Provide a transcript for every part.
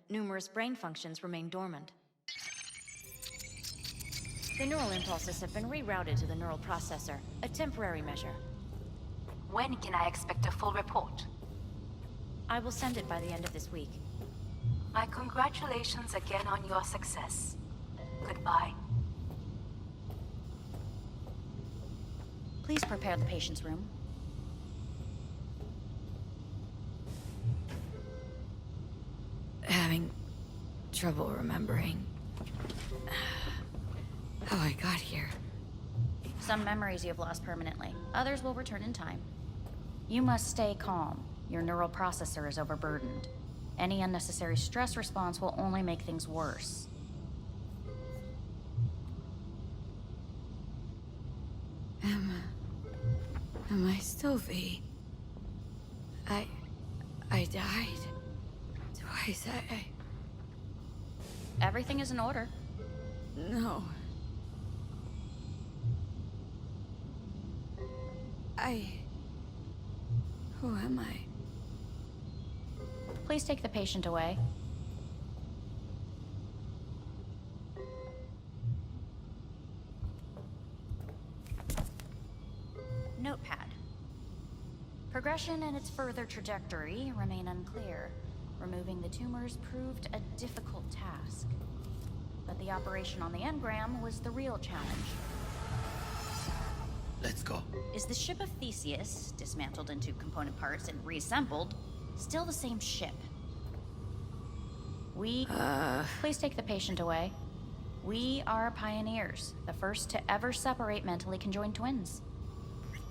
numerous brain functions remain dormant. The neural impulses have been rerouted to the neural processor, a temporary measure. When can I expect a full report? I will send it by the end of this week. My congratulations again on your success. Goodbye. Please prepare the patient's room. Having trouble remembering how I got here. Some memories you have lost permanently. Others will return in time. You must stay calm. Your neural processor is overburdened. Any unnecessary stress response will only make things worse. Am I still V? I died twice. Everything is in order. No. Who am I? Please take the patient away. Notepad. Progression and its further trajectory remain unclear. Removing the tumors proved a difficult task. But the operation on the engram was the real challenge. Let's go. Is the ship of Theseus, dismantled into component parts and reassembled, still the same ship? Please take the patient away. We are pioneers, the first to ever separate mentally conjoined twins.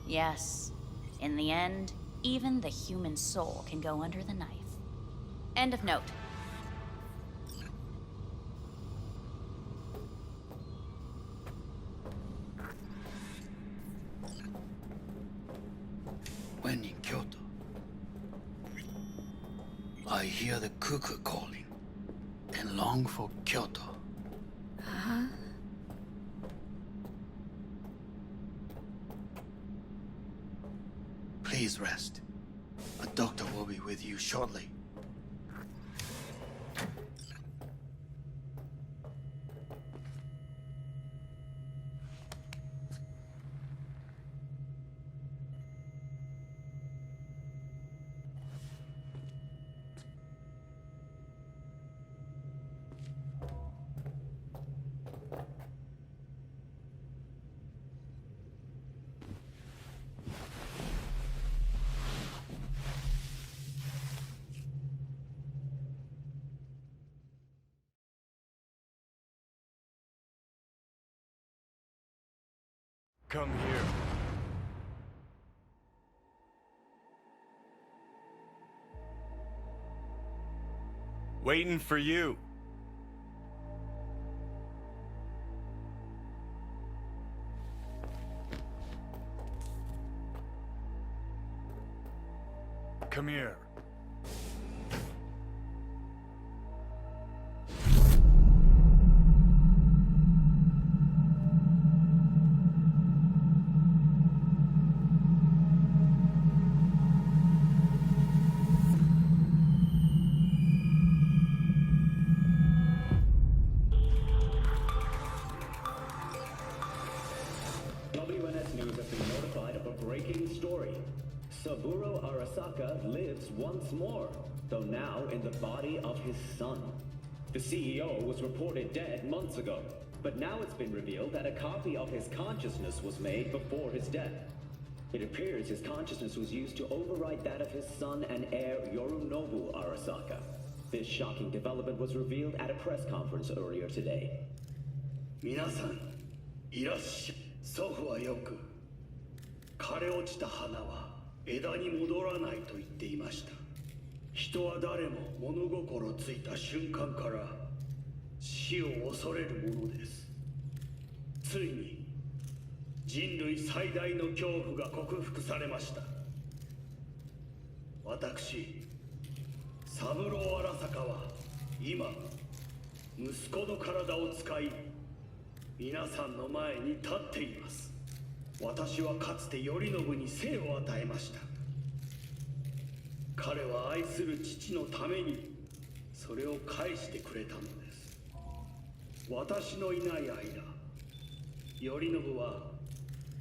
Yes, in the end, even the human soul can go under the knife. End of note. When in Kyoto, I hear the cuckoo calling and long for Kyoto. Please rest. A doctor will be with you shortly. Come here. Waiting for you. Come here. WNS News has been notified of a breaking story. Saburo Arasaka lives once more, though now in the body of his son. The CEO was reported dead months ago, but now it's been revealed that a copy of his consciousness was made before his death. It appears his consciousness was used to override that of his son and heir Yorinobu Arasaka. This shocking development was revealed at a press conference earlier today. 皆さん、いらっしゃい。祖父はよく、枯れ落ちた花は枝に戻らないと言っていました。人は誰も物心ついた瞬間から死を恐れるものです。ついに人類最大の恐怖が克服されました。私、三郎荒坂は今、息子の体を使い、皆さんの前に立っています。私はかつて頼信に生を与えました。彼は愛する父のために、それを返してくれたのです。私のいない間、頼信は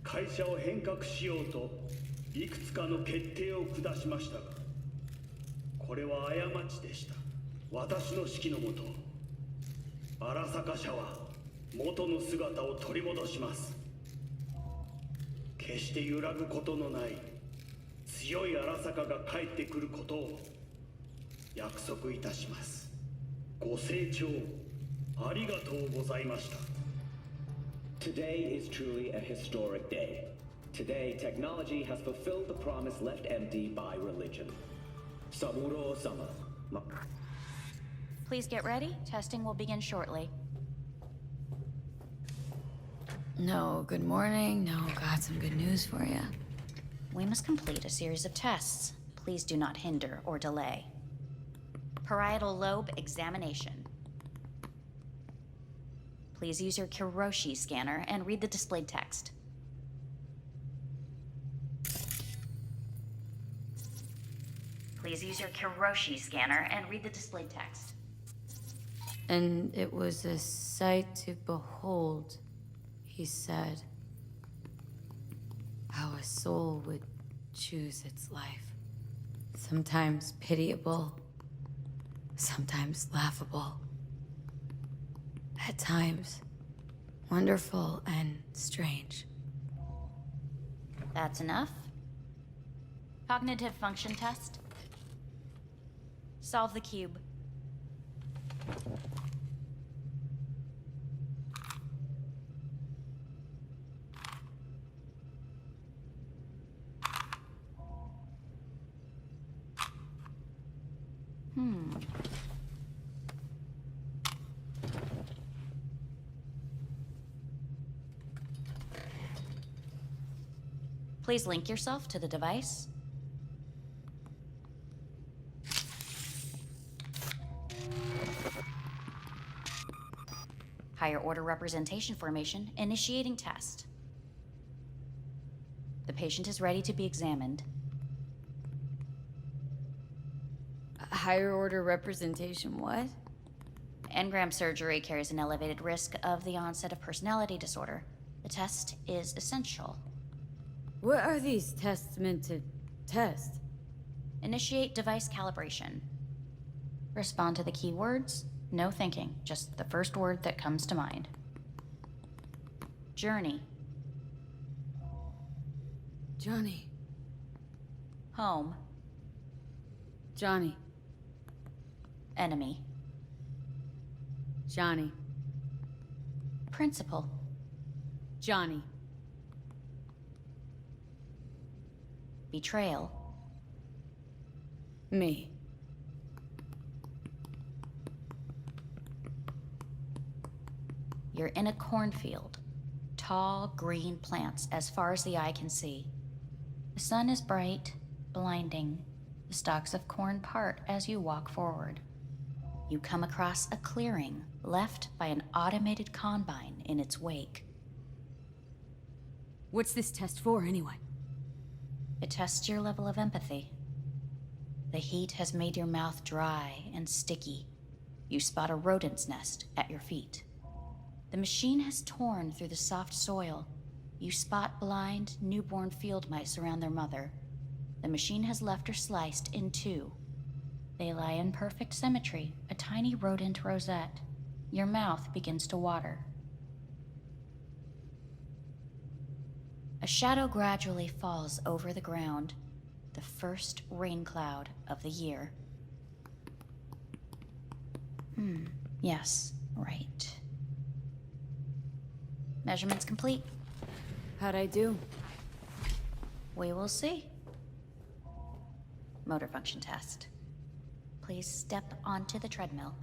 会社を変革しようといくつかの決定を下しましたが、これは過ちでした。私の指揮のもと、荒坂社は元の姿を取り戻します。決して揺らぐことのない強い荒坂が帰ってくることを約束いたします。ご清聴ありがとうございました。 Today is truly a historic day. Today, technology has fulfilled the promise left empty by religion. Saburo-sama. Please get ready. Testing will begin shortly. No, good morning. No, got some good news for you. We must complete a series of tests. Please do not hinder or delay. Parietal lobe examination. Please use your Kiroshi scanner and read the displayed text. Please use your Kiroshi scanner and read the displayed text. And it was a sight to behold, he said, how a soul would choose its life. Sometimes pitiable, sometimes laughable. At times, wonderful and strange. That's enough. Cognitive function test. Solve the cube. Please link yourself to the device. Higher order representation formation, initiating test. The patient is ready to be examined. Higher order representation, what? Engram surgery carries an elevated risk of the onset of personality disorder. The test is essential. What are these tests meant to test? Initiate device calibration. Respond to the keywords. No thinking, just the first word that comes to mind. Journey. Johnny. Home. Johnny. Enemy. Johnny. Principal. Johnny. Betrayal. Me. You're in a cornfield. Tall, green plants as far as the eye can see. The sun is bright, blinding. The stalks of corn part as you walk forward. You come across a clearing left by an automated combine in its wake. What's this test for, anyway? It tests your level of empathy. The heat has made your mouth dry and sticky. You spot a rodent's nest at your feet. The machine has torn through the soft soil. You spot blind, newborn field mice around their mother. The machine has left her sliced in two. They lie in perfect symmetry, a tiny rodent rosette. Your mouth begins to water. A shadow gradually falls over the ground, the first rain cloud of the year. Yes, right. Measurements complete. How'd I do? We will see. Motor function test. Please step onto the treadmill.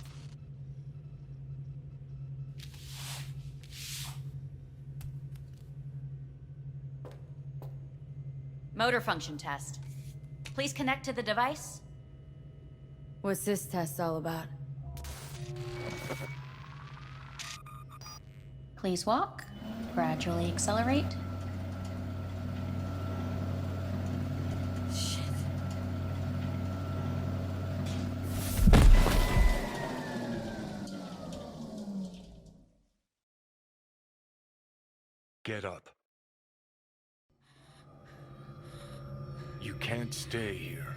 Motor function test. Please connect to the device. What's this test all about? Please walk. Gradually accelerate. Shit. Get up. You can't stay here.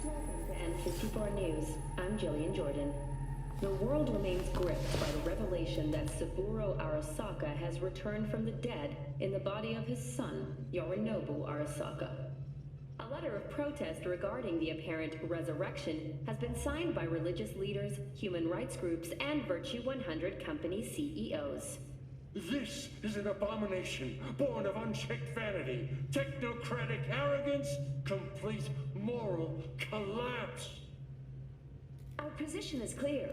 Welcome to N54 News. I'm Jillian Jordan. The world remains gripped by the revelation that Saburo Arasaka has returned from the dead in the body of his son, Yorinobu Arasaka. A letter of protest regarding the apparent resurrection has been signed by religious leaders, human rights groups, and Virtue 100 company CEOs. This is an abomination born of unchecked vanity, technocratic arrogance, complete moral collapse. Our position is clear.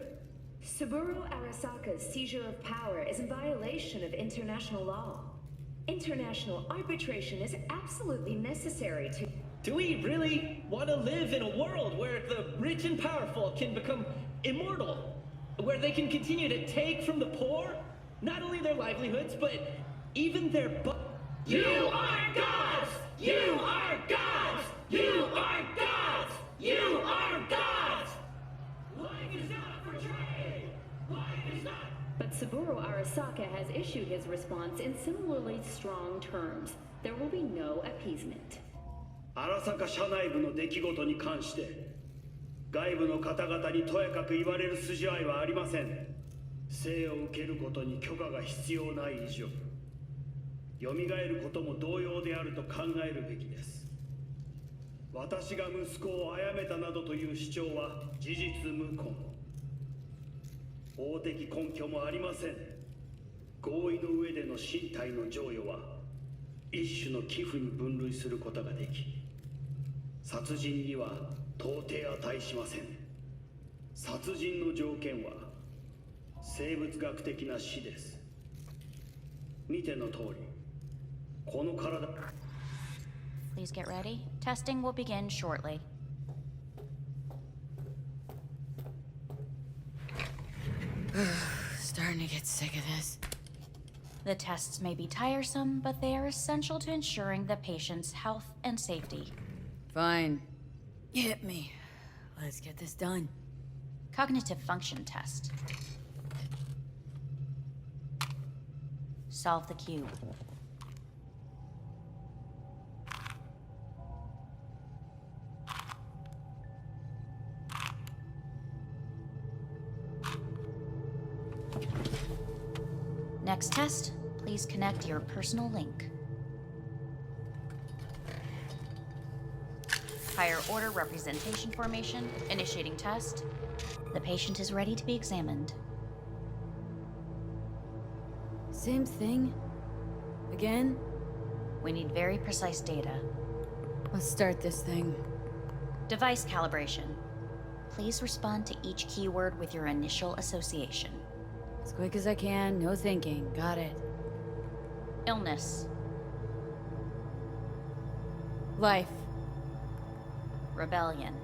Saburo Arasaka's seizure of power is in violation of international law. International arbitration is absolutely necessary to... Do we really want to live in a world where the rich and powerful can become immortal? Where they can continue to take from the poor? Not only their livelihoods, but even their You are gods! You are gods! You are gods! You are gods! Life is not for trade! Life is not... But Saburo Arasaka has issued his response in similarly strong terms. There will be no appeasement. 荒坂社内部の出来事に関して外部の方々にとやかく言われる筋合いはありません。生を受けることに許可が必要ない以上蘇ることも同様であると考えるべきです。私が息子を殺めたなどという主張は事実無根。法的根拠もありません。合意の上での身体の贈与は一種の寄付に分類することができ殺人には到底値しません。殺人の条件は生物学的な死です。見ての通り、この体。Please get ready. Testing will begin shortly. Starting to get sick of this. The tests may be tiresome, but they are essential to ensuring the patient's health and safety. Fine. Hit me. Let's get this done. Cognitive function test. Solve the cube. Next test, please connect your personal link. Higher order representation formation, initiating test. The patient is ready to be examined. Same thing? Again? We need very precise data. Let's start this thing. Device calibration. Please respond to each keyword with your initial association. As quick as I can, no thinking. Got it. Illness. Life. Rebellion.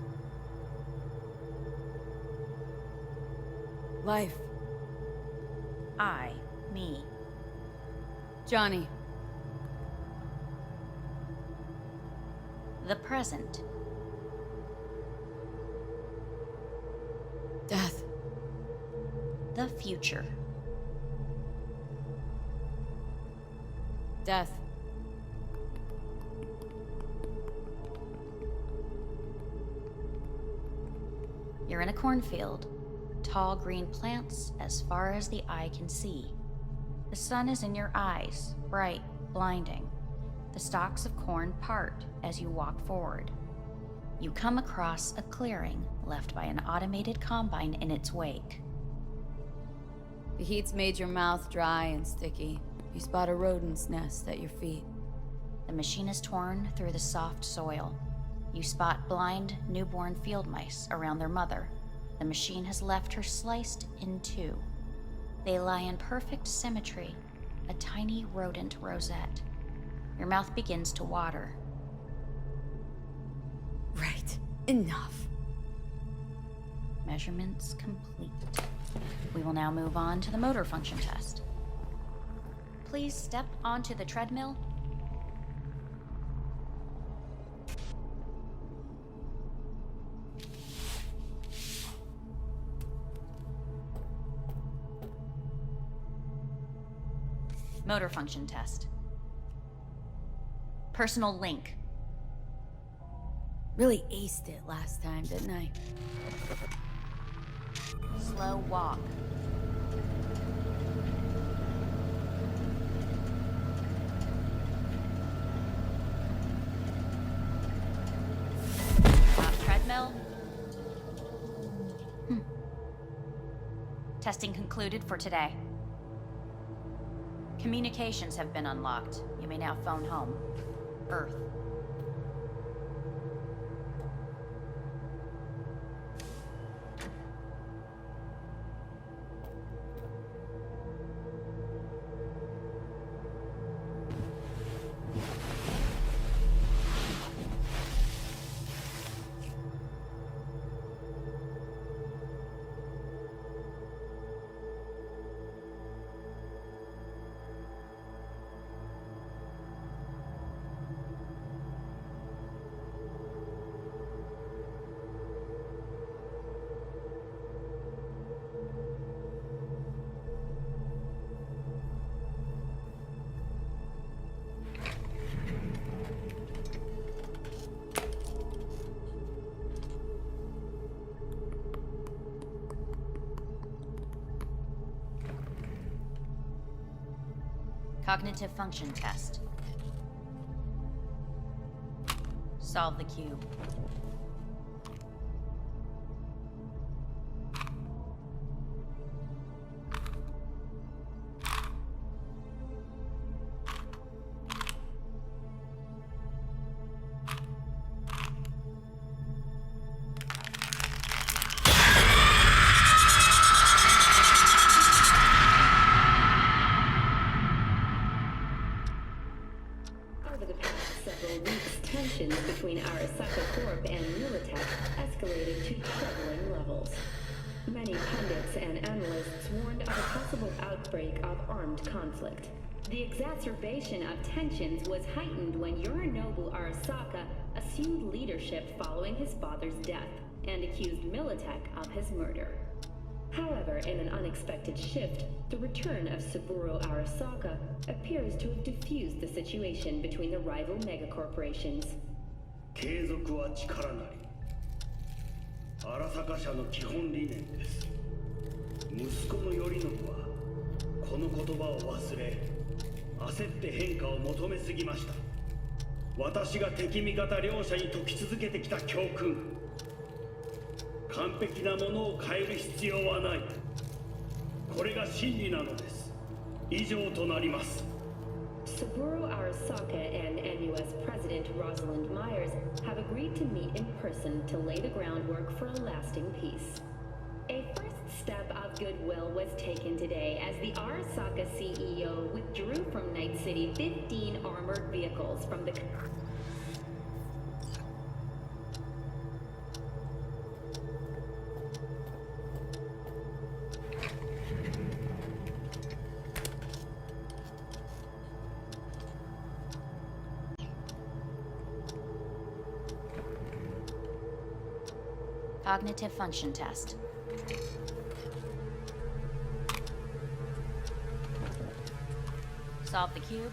Life. I, me. Johnny. The present. Death. The future. Death. You're in a cornfield. Tall green plants as far as the eye can see. The sun is in your eyes, bright, blinding. The stalks of corn part as you walk forward. You come across a clearing left by an automated combine in its wake. The heat's made your mouth dry and sticky. You spot a rodent's nest at your feet. The machine is torn through the soft soil. You spot blind, newborn field mice around their mother. The machine has left her sliced in two. They lie in perfect symmetry, a tiny rodent rosette. Your mouth begins to water. Right. Enough. Measurements complete. We will now move on to the motor function test. Please step onto the treadmill. Motor function test. Personal link. Really aced it last time, didn't I? Slow walk. Stop treadmill. Testing concluded for today. Communications have been unlocked. You may now phone home. Earth. Cognitive function test. Solve the cube. Over the past several weeks, tensions between Arasaka Corp and Militech escalated to troubling levels. Many pundits and analysts warned of a possible outbreak of armed conflict. The exacerbation of tensions was heightened when Yorinobu Arasaka assumed leadership following his father's death and accused Militech of his murder. However, in an unexpected shift, the return of Saburo Arasaka appears to have diffused the situation between the rival megacorporations. 継続は力なり。荒坂社の基本理念です。息子の頼信はこの言葉を忘れ、焦って変化を求めすぎました。私が敵味方両者に説き続けてきた教訓。完璧なものを変える必要はない。これが真理なのです。以上となります。 Saburo Arasaka and NUS President Rosalind Myers have agreed to meet in person to lay the groundwork for a lasting peace. A first step of goodwill was taken today as the Arasaka CEO withdrew from Night City 15 armored vehicles from the... Cognitive function test. Solve the cube.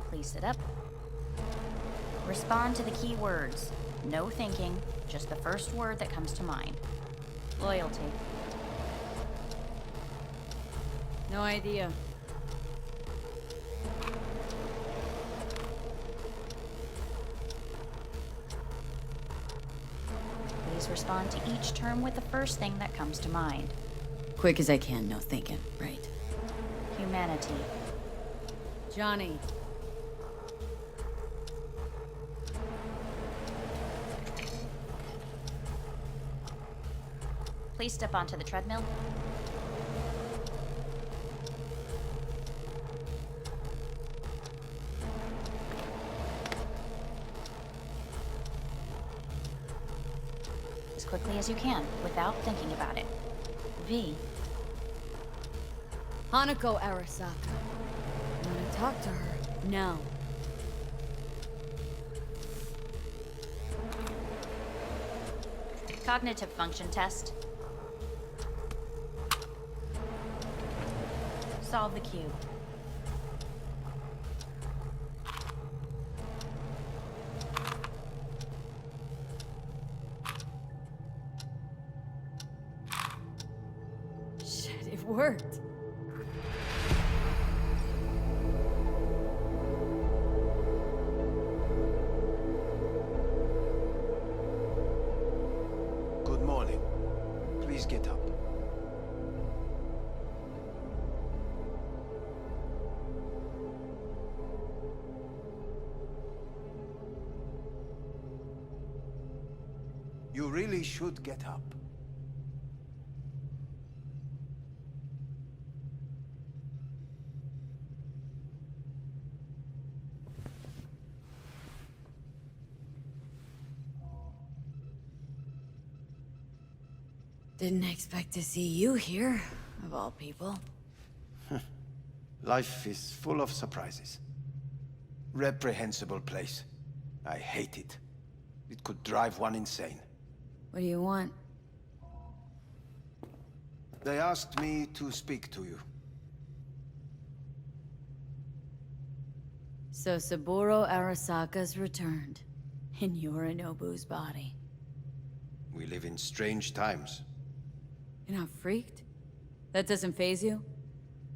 Please sit up. Respond to the key words. No thinking, just the first word that comes to mind. Loyalty. No idea. Please respond to each term with the first thing that comes to mind. Quick as I can, no thinking. Right. Humanity. Johnny. Please step onto the treadmill. As quickly as you can, without thinking about it. V. Hanako Arasaka. I'm gonna talk to her now. Cognitive function test. Solve the cube. Shit, it worked. Good morning. Please get up. You really should get up. Didn't expect to see you here, of all people. Life is full of surprises. Reprehensible place. I hate it. It could drive one insane. What do you want? They asked me to speak to you. So Saburo Arasaka's returned, in Yorinobu's body. We live in strange times. You're not freaked? That doesn't faze you?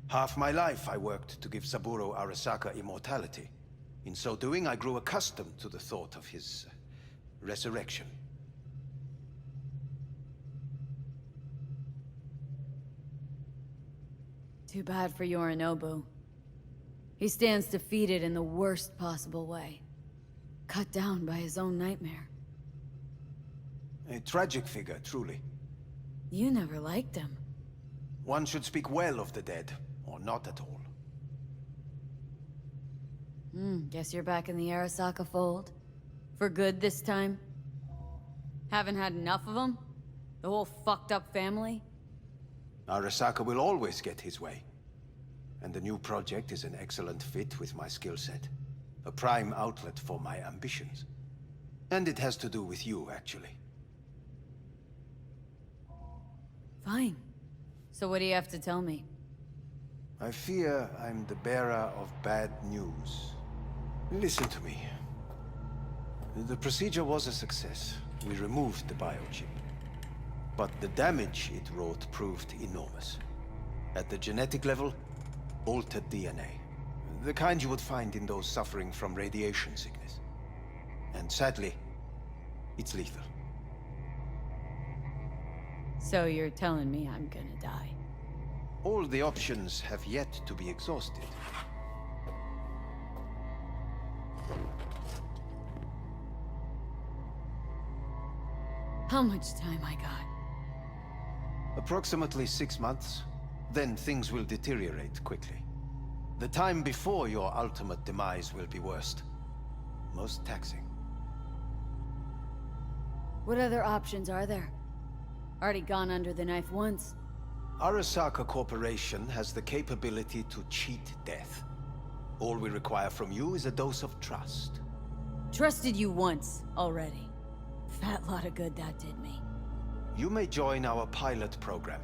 Half my life I worked to give Saburo Arasaka immortality. In so doing, I grew accustomed to the thought of his resurrection. Too bad for Yorinobu. He stands defeated in the worst possible way. Cut down by his own nightmare. A tragic figure, truly. You never liked him. One should speak well of the dead, or not at all. Guess you're back in the Arasaka fold. For good this time? Haven't had enough of them? The whole fucked up family? Arasaka will always get his way. And the new project is an excellent fit with my skill set. A prime outlet for my ambitions. And it has to do with you, actually. Fine. So what do you have to tell me? I fear I'm the bearer of bad news. Listen to me. The procedure was a success. We removed the biochip. But the damage it wrought proved enormous. At the genetic level, altered DNA. The kind you would find in those suffering from radiation sickness. And sadly, it's lethal. So you're telling me I'm gonna die? All the options have yet to be exhausted. How much time I got? Approximately 6 months. Then things will deteriorate quickly. The time before your ultimate demise will be worst. Most taxing. What other options are there? Already gone under the knife once. Arasaka Corporation has the capability to cheat death. All we require from you is a dose of trust. Trusted you once, already. Fat lot of good that did me. You may join our pilot program.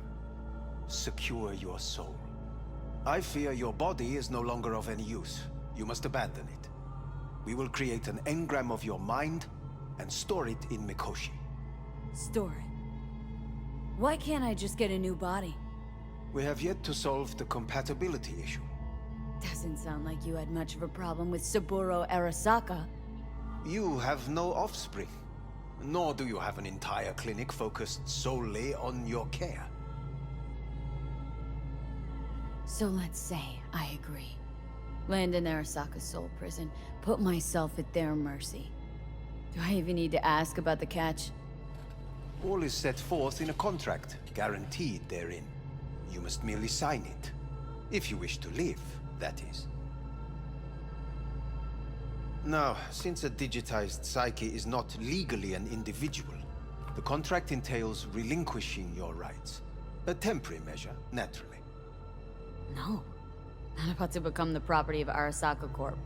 Secure your soul. I fear your body is no longer of any use. You must abandon it. We will create an engram of your mind and store it in Mikoshi. Store it. Why can't I just get a new body? We have yet to solve the compatibility issue. Doesn't sound like you had much of a problem with Saburo Arasaka. You have no offspring, nor do you have an entire clinic focused solely on your care. So let's say I agree. Land in Arasaka's soul prison, put myself at their mercy. Do I even need to ask about the catch? All is set forth in a contract, guaranteed therein. You must merely sign it. If you wish to live, that is. Now, since a digitized psyche is not legally an individual, the contract entails relinquishing your rights. A temporary measure, naturally. No. Not about to become the property of Arasaka Corp.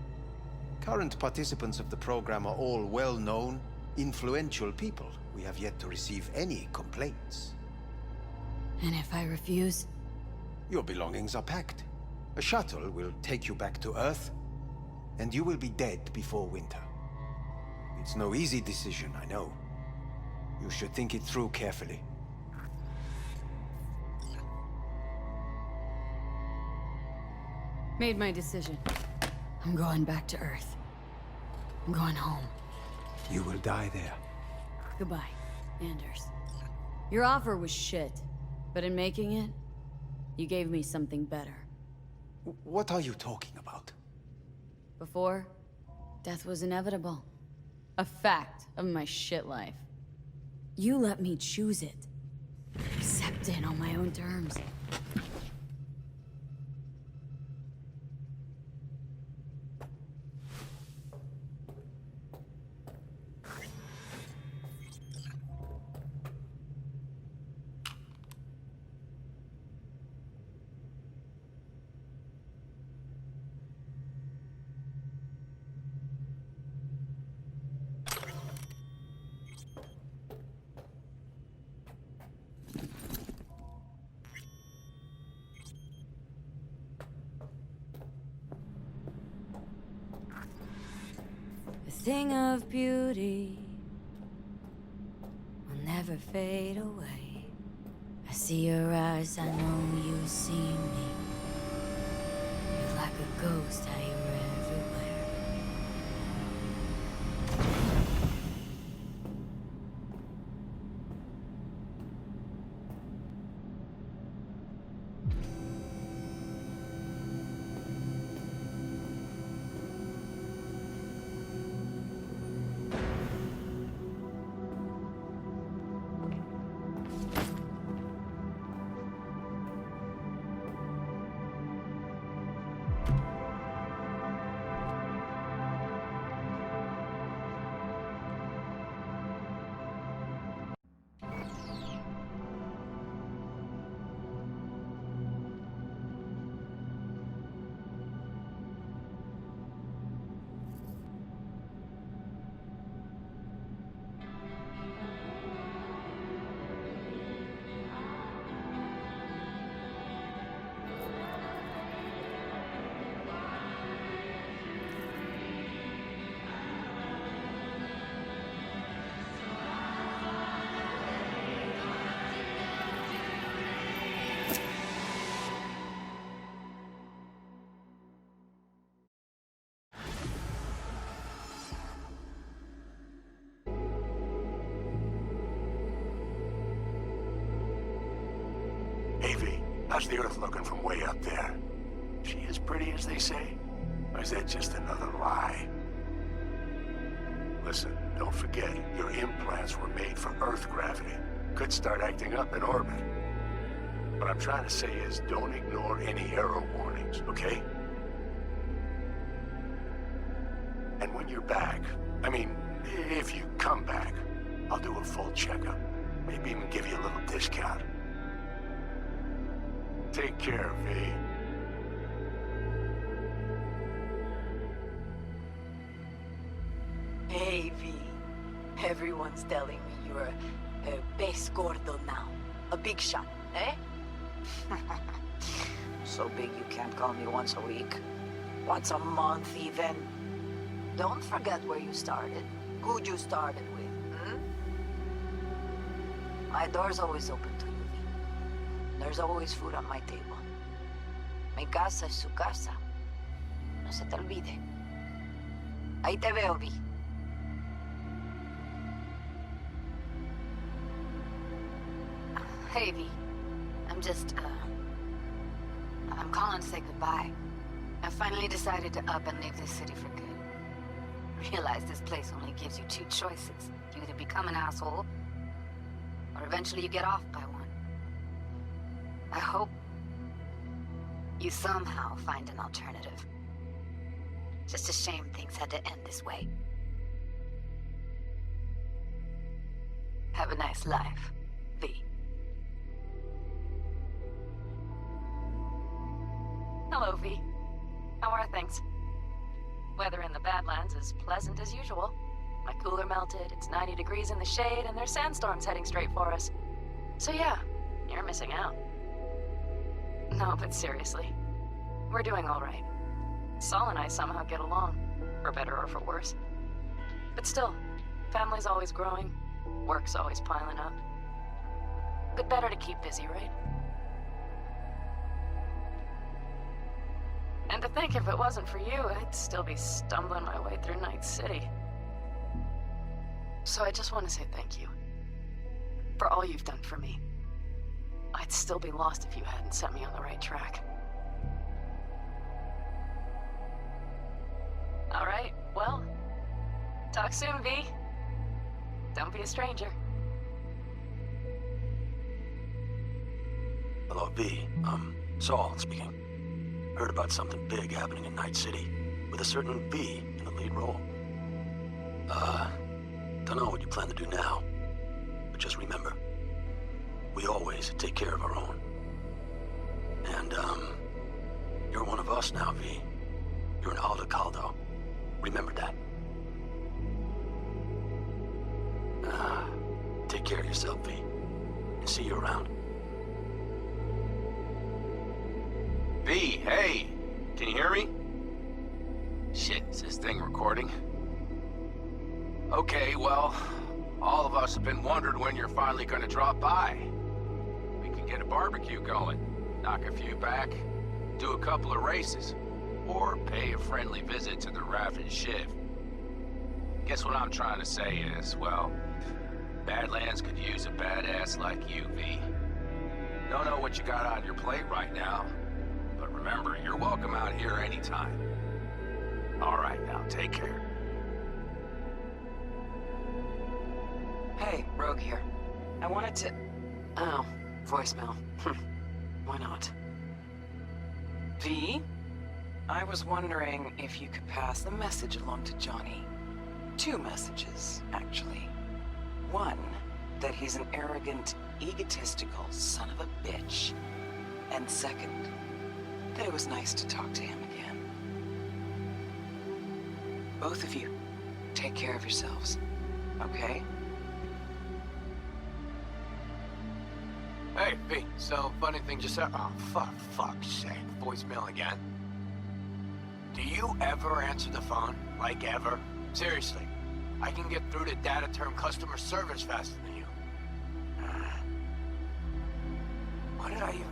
Current participants of the program are all well-known, influential people. We have yet to receive any complaints. And if I refuse? Your belongings are packed. A shuttle will take you back to Earth, and you will be dead before winter. It's no easy decision, I know. You should think it through carefully. Made my decision. I'm going back to Earth. I'm going home. You will die there. Goodbye, Anders. Your offer was shit, but in making it, you gave me something better. What are you talking about? Before, death was inevitable. A fact of my shit life. You let me choose it. Accept it on my own terms. A thing of beauty will never fade away. I see your eyes, I know you see me. You're like a ghost, how you're everywhere. Avy, how's the Earth looking from way up there? She as pretty as they say? Or is that just another lie? Listen, don't forget, your implants were made for Earth gravity. Could start acting up in orbit. What I'm trying to say is, don't ignore any error warnings, okay? And when you're back, I mean, if you come back, I'll do a full checkup. Maybe even give you a little discount. Take care, V. Hey, V. Everyone's telling me you're a pez gordo now. A big shot, eh? So big you can't call me once a week. Once a month, even. Don't forget where you started. Who'd you started with, hmm? My door's always open to you, V. There's always food on my table. Mi casa es su casa. No se te olvide. Ahí te veo, Vi. Hey, V. I'm calling to say goodbye. I finally decided to up and leave this city for good. Realize this place only gives you two choices. You either become an asshole, or eventually you get off by one. I hope you somehow find an alternative. Just a shame things had to end this way. Have a nice life, V. Hello, V. How are things? Weather in the Badlands is pleasant as usual. My cooler melted, it's 90 degrees in the shade, and there's sandstorms heading straight for us. So yeah, you're missing out. No, but seriously, we're doing all right. Saul and I somehow get along, for better or for worse. But still, family's always growing, work's always piling up. But better to keep busy, right? And to think if it wasn't for you, I'd still be stumbling my way through Night City. So I just want to say thank you. For all you've done for me. I'd still be lost if you hadn't set me on the right track. Alright, well, talk soon, V. Don't be a stranger. Hello, V. Saul speaking. Heard about something big happening in Night City, with a certain V in the lead role. Don't know what you plan to do now, but just remember, we always take care of our own. And, you're one of us now, V. You're an Aldo Caldo. Remember that. Take care of yourself, V. And see you around. V, hey! Can you hear me? Shit, is this thing recording? Okay, well, all of us have been wondering when you're finally gonna drop by. We can get a barbecue going, knock a few back, do a couple of races, or pay a friendly visit to the Raven Shiv. Guess what I'm trying to say is, well, Badlands could use a badass like you, V. Don't know what you got on your plate right now, but remember, you're welcome out here anytime. All right, now, take care. Hey, Rogue here. I wanted to... Oh, voicemail. Why not? V? I was wondering if you could pass the message along to Johnny. 2 messages, actually. One, that he's an arrogant, egotistical son of a bitch. And second, that it was nice to talk to him again. Both of you, take care of yourselves, okay? Hey, V, so funny thing just happened. Oh, fuck's sake, voicemail again. Do you ever answer the phone? Like ever? Seriously, I can get through to data term customer service faster than you. What did I even...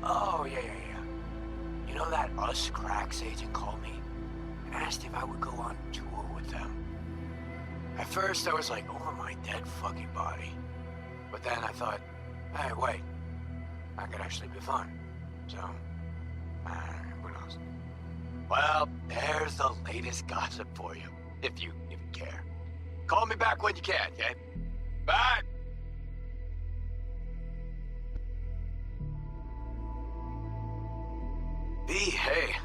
Oh, yeah. You know that Us Cracks agent called me and asked if I would go on tour with them. At first, I was like, over my dead fucking body. But then I thought, hey, wait. That could actually be fun. So, who knows? Well, there's the latest gossip for you, if you care. Call me back when you can, okay? Bye! V, hey.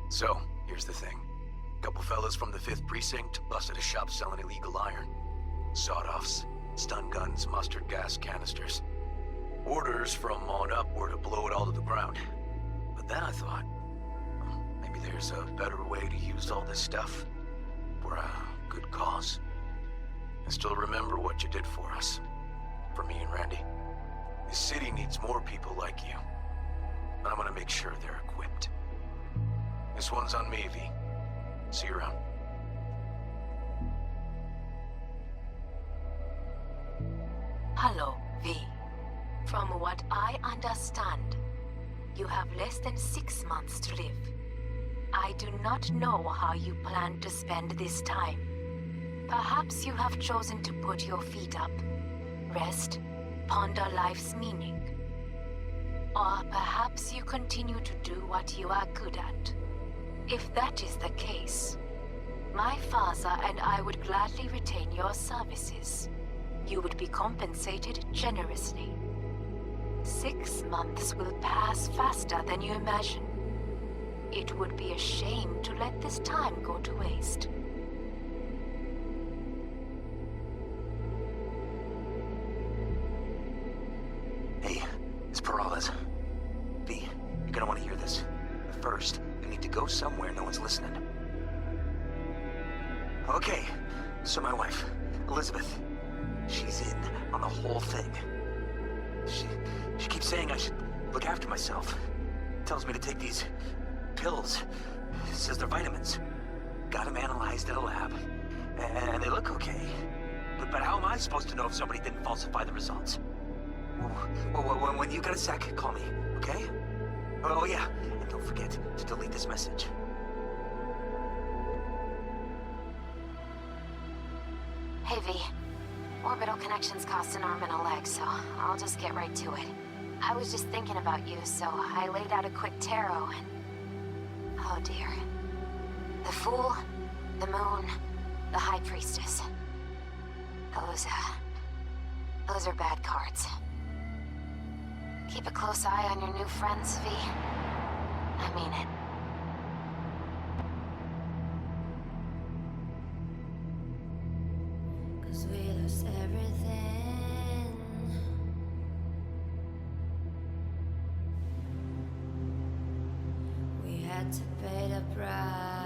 So, here's the thing. A couple fellas from the 5th Precinct busted a shop selling illegal iron. Sawed-offs, stun guns, mustard gas canisters. Orders from on up were to blow it all to the ground. But then I thought, maybe there's a better way to use all this stuff for a good cause. I still remember what you did for us. For me and Randy. This city needs more people like you. And I'm gonna make sure they're equipped. This one's on me, V. See you around. Hello, V. From what I understand, you have less than 6 months to live. I do not know how you plan to spend this time. Perhaps you have chosen to put your feet up, rest, ponder life's meaning. Or perhaps you continue to do what you are good at. If that is the case, my father and I would gladly retain your services. You would be compensated generously. 6 months will pass faster than you imagine. It would be a shame to let this time go to waste. Hey, it's Peralez. V, you're gonna want to hear this. But first, you need to go somewhere no one's listening. Okay, so my wife, Elizabeth, she's in on the whole thing. She keeps saying I should look after myself. Tells me to take these pills. Says they're vitamins. Got them analyzed at a lab. And they look okay. But how am I supposed to know if somebody didn't falsify the results? When you got a sec, call me, okay? Oh yeah, and don't forget to delete this message. Hey, V. Orbital connections cost an arm and a leg, so I'll just get right to it. I was just thinking about you, so I laid out a quick tarot and... Oh dear. The Fool, the Moon, the High Priestess. Those are bad cards. Keep a close eye on your new friends, V. I mean it. Cause we lost everything. We had to pay the price.